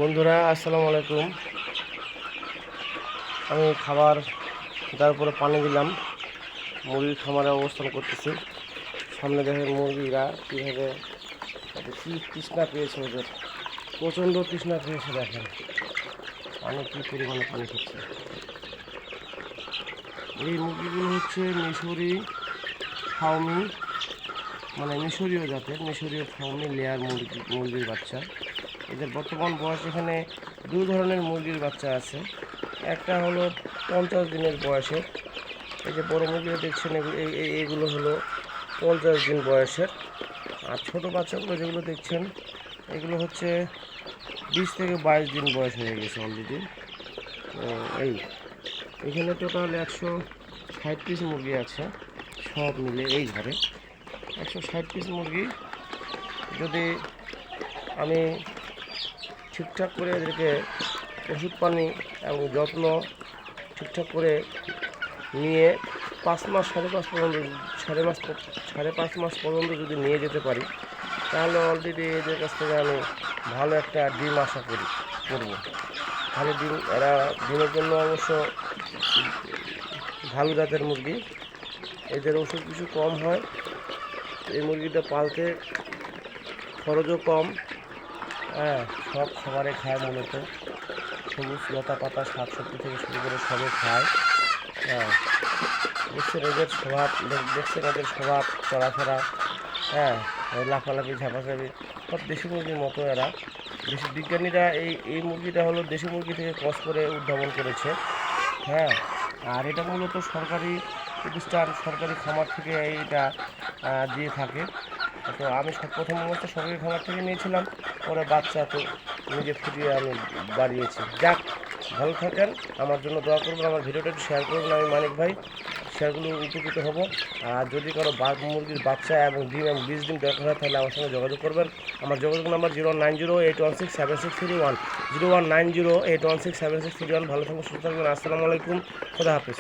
বন্ধুরা আসসালামু আলাইকুম। আমি খাবার তার উপরে পানি দিলাম, মুরগির খামারে অবস্থান করতেছি। সামনে দেখেন মুরগিরা কীভাবে কী তৃষ্ণা পেয়েছে, ওদের প্রচণ্ড তৃষ্ণা পেয়েছে। দেখেন পানি কী পরিমাণে পানি খাচ্ছে। এই মুরগিগুলো হচ্ছে মিশরি ফাউমি, মানে মিশরীয় জাতের মিশরীয় ফাউমি লেয়ার মুরগির বাচ্চা। এদের বর্তমান বয়স, এখানে দুই ধরনের মুরগির বাচ্চা আছে। একটা হলো 50 দিনের বয়সের, এই যে বড় মুরগিটা দেখছেন এইগুলো হলো 50 দিন বয়সের। আর ছোটো বাচ্চাগুলো যেগুলো দেখছেন এগুলো হচ্ছে 20 থেকে 22 দিন বয়স হয়ে গেছে অলরেডি। তো এখানে টোটাল 160 পিস মুরগি আছে, সব মিলে এই ঘরে 160 পিস মুরগি। যদি আমি ঠিকঠাক করে এদেরকে ওষুধ পানি এবং যত্ন ঠিকঠাক করে নিয়ে 5 মাস 5.5 পর্যন্ত, 5.5 মাস পর্যন্ত যদি নিয়ে যেতে পারি, তাহলে অলরেডি এদের কাছ থেকে আমি ভালো একটা ডিম আশা করবো। ভালো ডিম, এরা ডিমের জন্য অবশ্য ভালো জাতের মুরগি। এদের ওষুধ কিছু কম হয়, এই মুরগিটা পালতে খরচও কম। হ্যাঁ, সব খাবারে খায়, মূলত সবুজ লতা পাতা শাকসবজি থেকে শুরু করে সবই খায়। হ্যাঁ, দেখছেন এদের স্বভাব চলাফেরা। হ্যাঁ, লাফালাফি ঝাপাঝাপি সব দেশি মুরগির মতো এরা। দেশি বিজ্ঞানীরা এই মুরগিটা হলো দেশি মুরগি থেকে ক্রস করে উদ্ভাবন করেছে। হ্যাঁ, আর এটা মূলত সরকারি প্রতিষ্ঠান, সরকারি খামার থেকে এইটা দিয়ে থাকে। তো আমি প্রথম অবস্থা সরকারি খামার থেকে নিয়েছিলাম, পরে বাচ্চা তো নিজে ফুটিয়ে আমি বাড়িয়েছি। যাক, ভালো থাকেন, আমার জন্য দোয়া করবেন, আমার ভিডিওটা একটু শেয়ার করবেন। আমি মানিক ভাই, শেয়ারগুলো উপকৃত হব। আর যদি কারো মুরগির বাচ্চা এবং ডিম এবং 20 ডিম দরকার হয়, তাহলে আমার সঙ্গে যোগাযোগ করবেন। আমার যোগাযোগ নাম্বার 090816763 0190816763। ভালো থাকবেন, সুস্থ থাকবেন। আসসালামু আলাইকুম, খোদা হাফেজ।